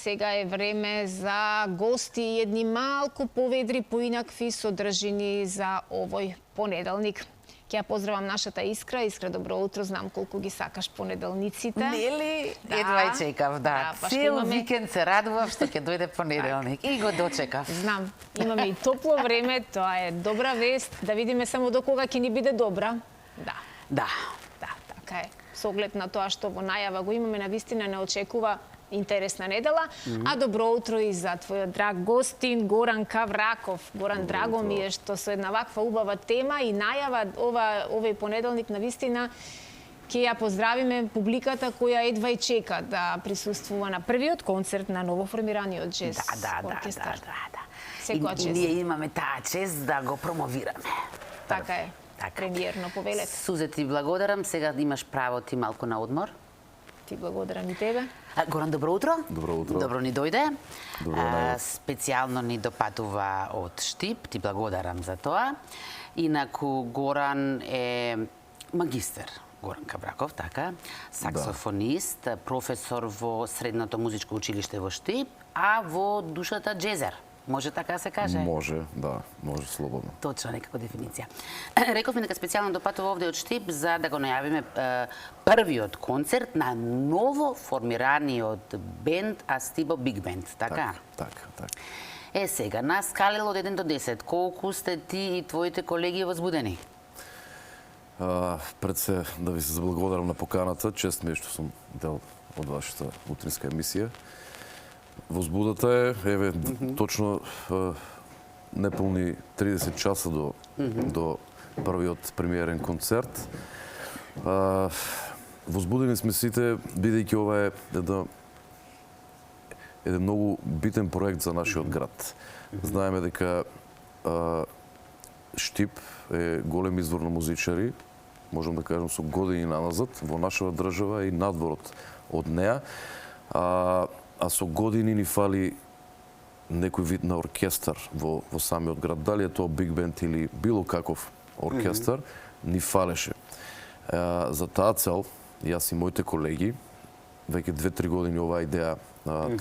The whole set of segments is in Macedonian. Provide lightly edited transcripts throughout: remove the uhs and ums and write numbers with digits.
сега е време за гости и едни малку поведри, поинакви содржини за овој понеделник. Ќе ја поздравам нашата Искра. Искра, добро утро, знам колку ги сакаш понеделниците. Нели? Едва и чекав, да. Цел викенд се радував што ќе дојде понеделник и го дочекав. Знам, имаме и топло време, тоа е добра вест. Да видиме само до кога ќе ни биде добра. Да, така е. Со оглед на тоа што во најава го имаме, навистина не очекува интересна недела. А добро утро и за твојот драг гостин Горан Кавраков. Горан, драго ми е што со една ваква убава тема и најава овој понеделник навистина ќе ја поздравиме публиката која едва и чека да присуствува на првиот концерт на новоформираниот джез оркестар. Секоја чест. Ние имаме таа чест да го промовираме. Така е. Премиерно, повелете. Сузе, ти благодарам. Сега имаш право ти малку на одмор. Ти благодарам и тебе. Горан, добро утро. Добро утро. Добро ни дојде. Добро специјално ни допатува од Штип. Ти благодарам за тоа. Инаку Горан е магистер. Горан Кавраков, така. Саксофонист, професор во Средното музичко училиште во Штип, а во душата джезер. Може така се каже? Може, да, може слободно. Точно, некако дефиниција. Рековме дека специјално допатува овде од Штип за да го најавиме првиот концерт на ново формираниот бенд Астибо Биг Бенд, така? Така. Сега, на скалел од 1 до 10, колку сте ти и твоите колеги возбудени? Пред се да ви се заблагодарам на поканата, чест ми е што сум дел од вашата утринска емисија. Возбудата е, еве, точно неполни 30 часа до првиот премиерен концерт. Возбудени сме сите, бидејќи ова е еден многу битен проект за нашиот град. Знаеме дека Штип е голем извор на музичари, можам да кажам со години наназад, во нашава држава и надворот од неа. А со години ни фали некој вид на оркестар во самиот град. Дали е тоа биг бенд или било каков оркестар, ни фалеше. За таа цел, јас и моите колеги, веќе 2-3 години оваа идеја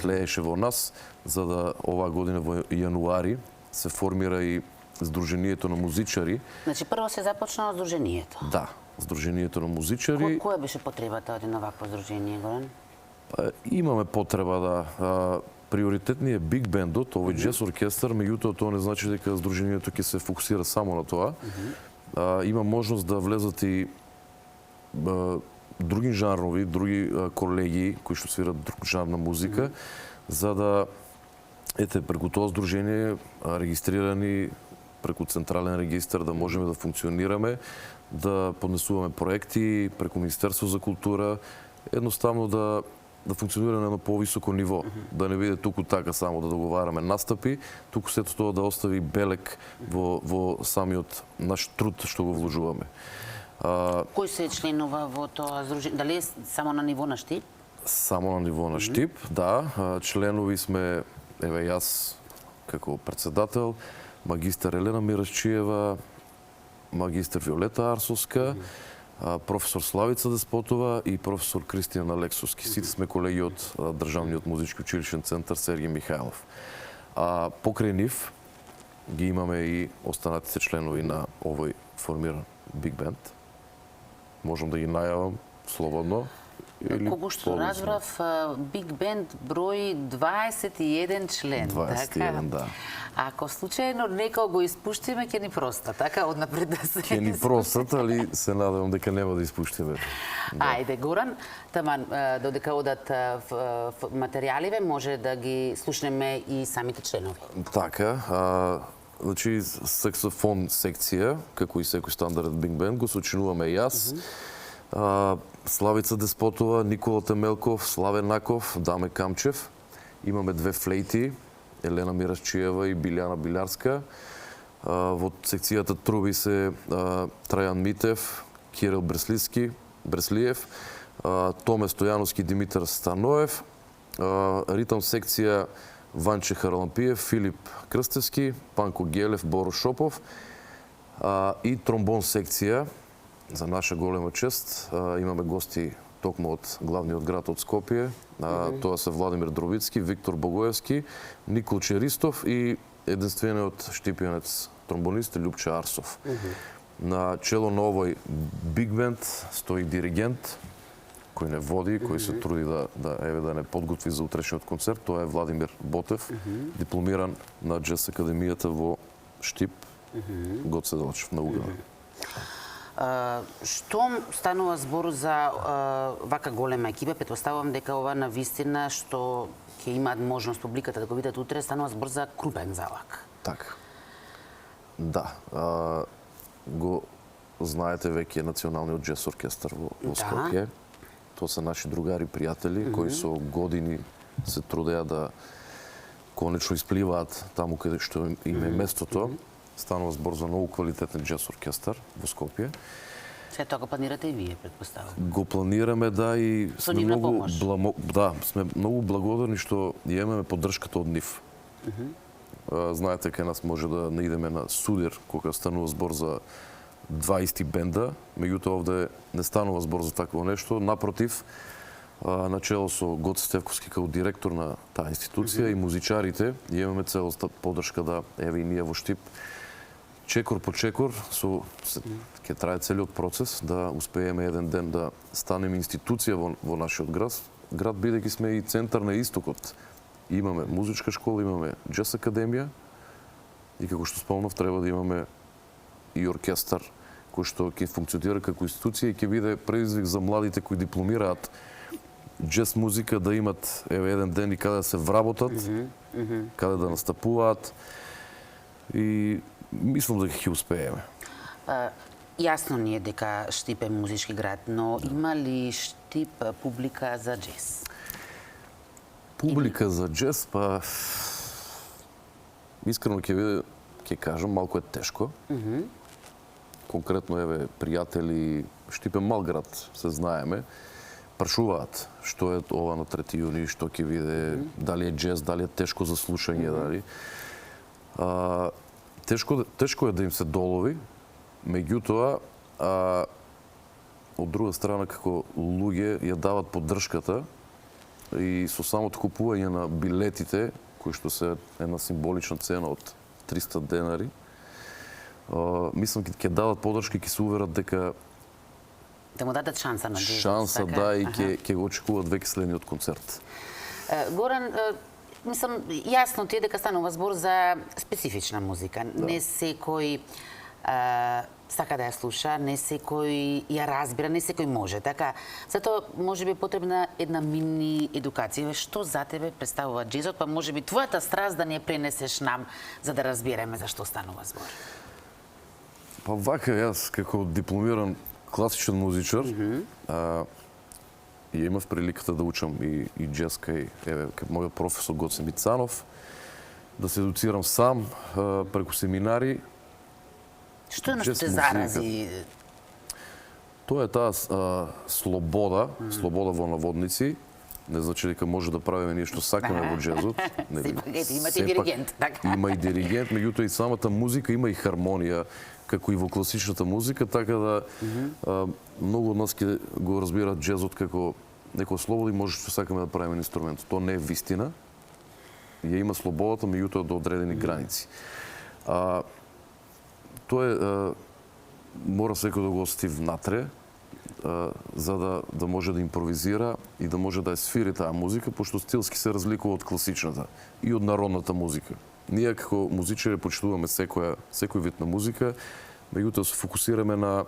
тлееше во нас, за да оваа година во јануари се формира и Сдруженијето на музичари. Значи, прво се започнало Сдруженијето? Да, Сдруженијето на музичари. Која беше потребата од едно вакво здружение, Горан? Имаме потреба да приоритетниот биг бендот, овој джез оркестар, меѓутоа тоа не значи дека здруженијето ќе се фокусира само на тоа. Има можност да влезат и други жанрови, други колеги кои што свират друг жанр на музика, за да преку тоа здружение регистрирани преку централен регистар да можеме да функционираме, да поднесуваме проекти преку Министерство за култура, едноставно да функционира на едно повисоко ниво, да не биде туку така само да договараме настапи, туку сето тоа да остави белег во самиот наш труд што го вложуваме. Кој се членува во тоа здружение? Дали е само на ниво на Штип? Само на ниво на Штип, да. Членови сме, еве јас како председател, магистер Елена Мирасчиева, магистер Виолета Арсовска, професор Славица Деспотова и професор Кристијан Алексовски. Сите сме колеги од Државниот музички училишен центар Сергиј Михајлов. Покрај нив ги имаме и останатите членови на овој формиран биг бенд. Можам да ги најавам слободно. Колку што разбрав, биг бенд брои 21 член. 21, да. Ако случајно некој го испуштиме, ќе ни проста, така, однапред да се... Ќе ни простат, али се надевам дека нема да испуштиме. Ајде, Горан, таман, додека одат материјаливе, може да ги слушнеме и самите членови. Така, значи, саксофон секција, како и секој стандарден биг бенд, го сочинуваме јас, Славица Деспотова, Никола Темелков, Славе Наков, Даме Камчев. Имаме 2 флейти, Елена Мирасчиева и Билјана Билярска. Во секцијата труби се Трајан Митев, Кирил Бреслиев, Томе Стојановски, Димитар Станоев. Ритам секција Ванче Харлампиев, Филип Крстевски, Панко Гелев, Боро Шопов. И тромбон секција, за наша голема чест, имаме гости токму од главниот град од Скопје. Тоа се Владимир Дровицки, Виктор Богоевски, Никол Черистов и единствениот штипјанец тромбонист Лјупче Арсов. На чело на овој биг бенд стои диригент кој не води, кој се труди да не подготви за утрешниот концерт. Тоа е Владимир Ботев, дипломиран на Джез Академијата во Штип, Гоце Делчев на Угана. Штом станува збор за вака голема екипа, претпоставувам дека ова на вистина што ќе имаат можност публиката да го видат утре, станува збор за крупен залак. Така. Да. Го знаете веќе Националниот джез оркестар во Скопје. Тоа се наши другари, пријатели, кои со години се трудеа да конечно испливаат таму каде што им е местото. Станува збор за многу квалитетен джез оркестар во Скопје. Се тоа го планирате и вие, претпоставувам. Го планираме, да, и сме многу сме многу благодарни што имаме поддршката од нив. Знаете, кај нас може да не идеме на судир кога станува збор за 20 бенда, меѓутоа овде не станува збор за такво нешто, напротив, начело со Гоце Стевковски како директор на таа институција и музичарите, имаме целоста поддршка да еве и ние во Штип чекор по чекор ќе трае целиот процес да успееме еден ден да станеме институција во нашиот град, бидејќи сме и центар на истокот. Имаме музичка школа, имаме Джез Академија и како што спомнав треба да имаме и оркестар кој што ќе функционира како институција и ќе биде предизвик за младите кои дипломираат джез музика да имат еден ден и каде да се вработат, каде да настапуваат и мислам дека ќе успееме. Јасно ни е дека Штип е музички град, но има ли Штип публика за джез? Публика за джез, па искрено ќе кажам, малку е тешко. Конкретно, еве, пријатели, Штип е мал град, се знаеме, прашуваат што е ова на 3 јуни, што ќе биде, дали е джез, дали е тешко за слушање, дали. Тешко е да им се долови, меѓутоа, од друга страна, како луѓе ја дават поддршката и со самото купување на билетите, кои што се една символична цена од 300 денари, мислам ќе дадат поддршка и ќе се уверат дека да му дадат шанса на джезот. Шанса, да, и ќе го очекуваат веќе следниот концерт. Горан, мислам, јасно ти е дека станува збор за специфична музика. Не секој сака да ја слуша, не секој ја разбира, не секој може. Така, затоа можеби е потребна една мини едукација. Што за тебе представува джезот, па можеби твојата страст да ни ја пренесеш нам за да разбереме за што станува збор. Па вака, јас како дипломиран класичен музичар, и имав приликата да учам и джез кај мојот професор Гоце Мицанов, да се едуцирам сам преку семинари. Што е те зарази? Тоа е таа слобода во наводници. Не значи дека може да правиме ние што сакаме во джезот. Имате диригент, така? Има и диригент, меѓутоа и самата музика има и хармонија, како и во класичната музика, така да многу од нас ќе го разбираат джезот како некоја слобода и може што сакаме да правиме инструмент. Тоа не е вистина. Ја има слободата, меѓутоа до одредени граници. Тоа е мора секој да го осети внатре, за да може да импровизира и да може да ја свири таа музика, пошто стилски се разликува од класичната и од народната музика. Ние како музичари почитуваме секој вид на музика, меѓутоа се фокусираме на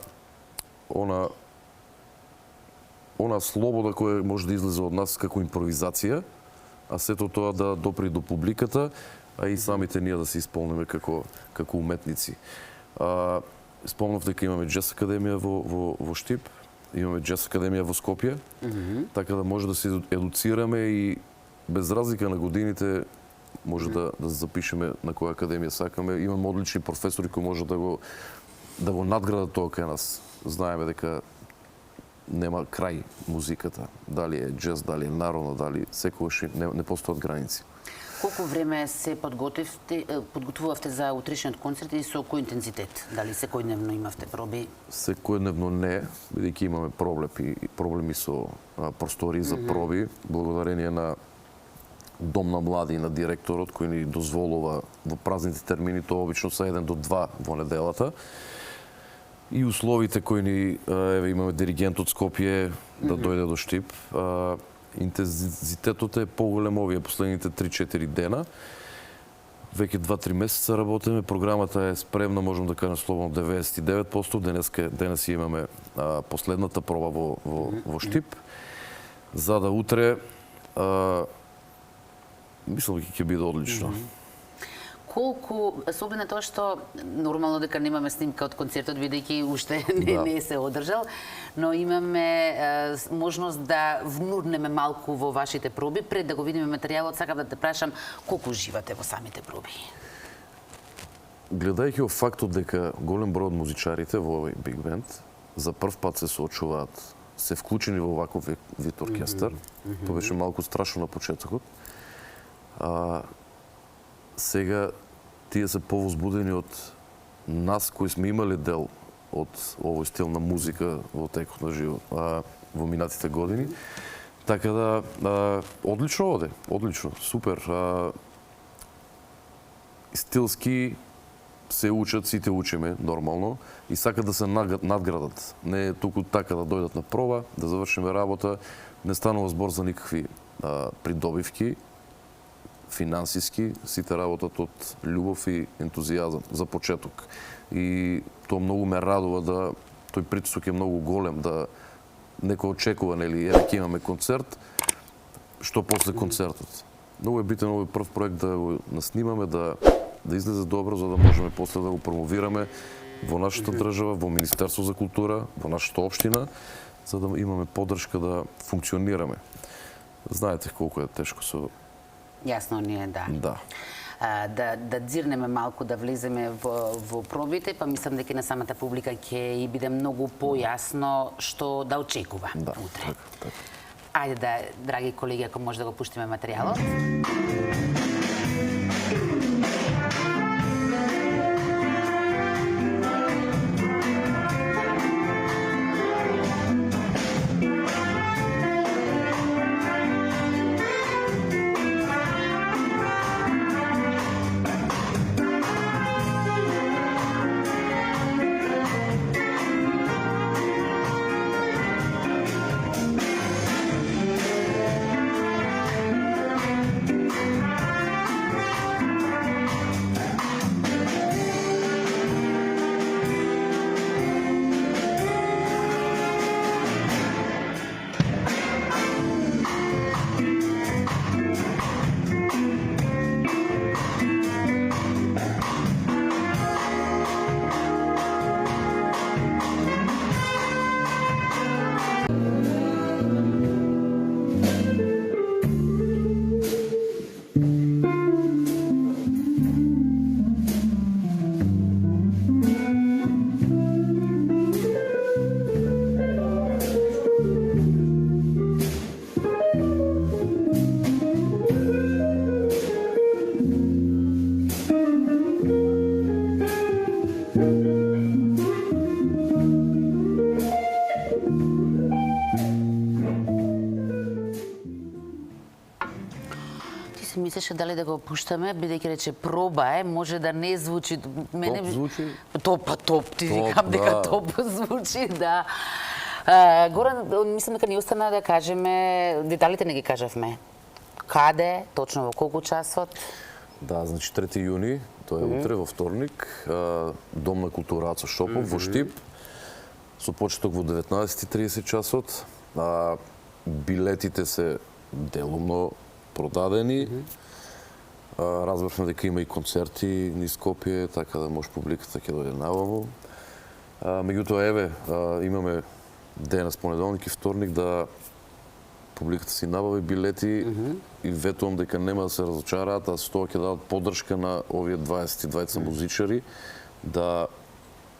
она слобода која може да излезе од нас како импровизација, а сето тоа да допри до публиката, а и самите ние да се исполниме како уметници. Спомнав дека имаме Джез Академија во Штип, имаме Джез Академија во Скопје, така да може да се едуцираме и без разлика на годините може да запишеме на која академија сакаме. Имаме одлични професори кои може да го надградат тоа кај нас. Знаеме дека нема крај музиката. Дали е джез, дали е народна, дали секогаш не постојат граници. Колку време се подготвувавте за утрешниот концерт и со кој интензитет? Дали секојдневно имавте проби? Секојдневно не, бидејќи имаме проблеми со простори за проби, благодарение на Дом на млади и на директорот кој ни дозволува во празните термини, тоа обично са 1 до 2 во неделата. И условите кои ни, еве имаме диригент од Скопје да дојде до Штип. Интензитетот е поголем овие последните 3-4 дена. Веќе 2-3 месеца работиме, програмата е спремна, можам да кажам слободно 99%. Денес имаме последната проба во Штип. За да утре мислам дека ќе биде одлично. Колку, со оглед на тоа што нормално дека немаме снимка од концертот, бидејќи уште не се одржал, но имаме можност да внурнеме малку во вашите проби. Пред да го видиме материјалот, сакам да те прашам колку уживате во самите проби? Гледајќи о фактот дека голем број од музичарите во овој биг бенд за прв пат се соочуваат, се вклучени во ваков вид оркестар, тоа беше малку страшно на почетокот. Сега тие се повозбудени од нас кои сме имале дел од овој стил на музика во текот на живот во минатите години. Така да одлично оде, одлично, супер. Стилски се учат, сите учиме нормално и сакат да се надградат. Не е туку така да дојдат на проба, да завршиме работа, не станува збор за никакви придобивки. Финансиски, сите работат од љубов и ентузијазам за почеток. И тоа многу ме радува да тој притисок е многу голем, да некој очекува, нели, ќе имаме концерт, што после концертот. Многу е битен овој прв проект да го наснимаме, да излезе добро, за да можеме после да го промовираме во нашата држава, во Министерство за култура, во нашата општина, за да имаме поддршка да функционираме. Знаете колку е тешко со Јасно ни е, да. Да дзирнеме малку, да влеземе во пробите, па мислам дека на самата публика ќе и биде многу појасно што да очекува утре. Така. Ајде драги колеги, ако може да го пуштиме материјалот. Мислеше дали да го пуштаме, бидејќи рече проба е, може да не звучи. Топ звучи? Топ, ти викам дека топ звучи, да. Горан, мислам дека ни остана да кажеме, деталите не ги кажавме. Каде, точно во колку часот? Да, значи 3 јуни, тоа е утре, во вторник, Дом на култура Ацо Шопов во Штип, со почеток во 19:30 часот. Билетите се делумно продадени. Разбравме дека има и концерти низ Скопје, така да може публиката ќе дојде наваму. Меѓутоа, еве, имаме денес, понеделник и вторник, да публиката си набави билети и ветувам дека нема да се разочараат, а со тоа ќе дадат поддршка на овие 22 музичари да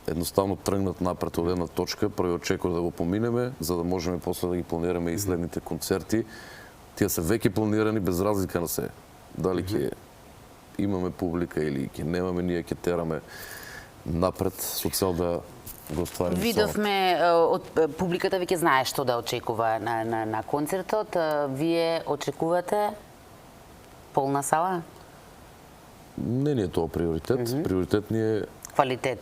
едноставно тргнат напред од една точка, првиот чекор да го поминеме, за да можеме после да ги планираме и следните концерти. Тие се веќе планирани без разлика на се. Дали ќе имаме публика или ќе немаме, ние ќе тераме напред со цел да го оствариме. Видовме од публиката веќе знае што да очекува на концертот. Вие очекувате полна сала? Не ни е тоа приоритет. Приоритет ни е квалитет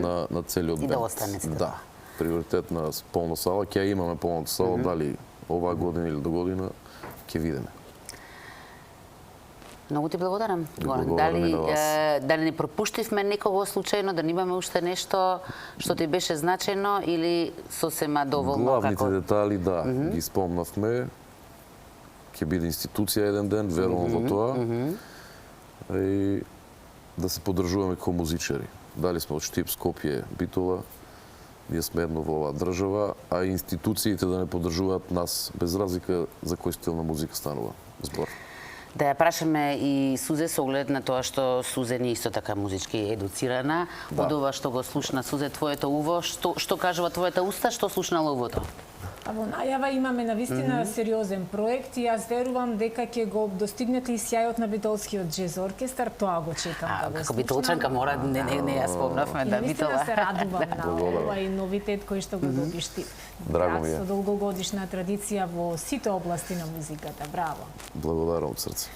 на целиот бенд. И да остане така. Да. Приоритет на полна сала. Ќе имаме полната сала, дали оваа година или до година, ќе видиме. Многу ти благодарам, Горан. Благодарам и на вас. Дали не пропуштивме некого случајно, да немаме уште нешто што ти беше значено или сосема доволно? Главните детали, да, ги спомнавме. Ќе биде институција еден ден, верувам во тоа. И да се поддржуваме како музичари. Дали сме од Штип, Скопје, Битола, ние сме едно во оваа држава, а институциите да не поддржуваат нас, без разлика за кој стил на музика станува збор. Да ја прашаме и Сузе со оглед на тоа што Сузе не исто така музички едуцирана. Од ова што го слушна Сузе твоето уво, што кажува твојата уста, што слушнала увото? А во најава имаме навистина сериозен проект и јас верувам дека ќе го достигнете и сјајот на Битолскиот джез оркестар, тоа го чекам да го Како битолчанка мора, не ја спомнавме да Битола. Навистина се радувам на овај новитет кој што го добиш ти. Драго ми е. Со долгогодишна традиција во сите области на музиката. Браво. Благодарам од срце.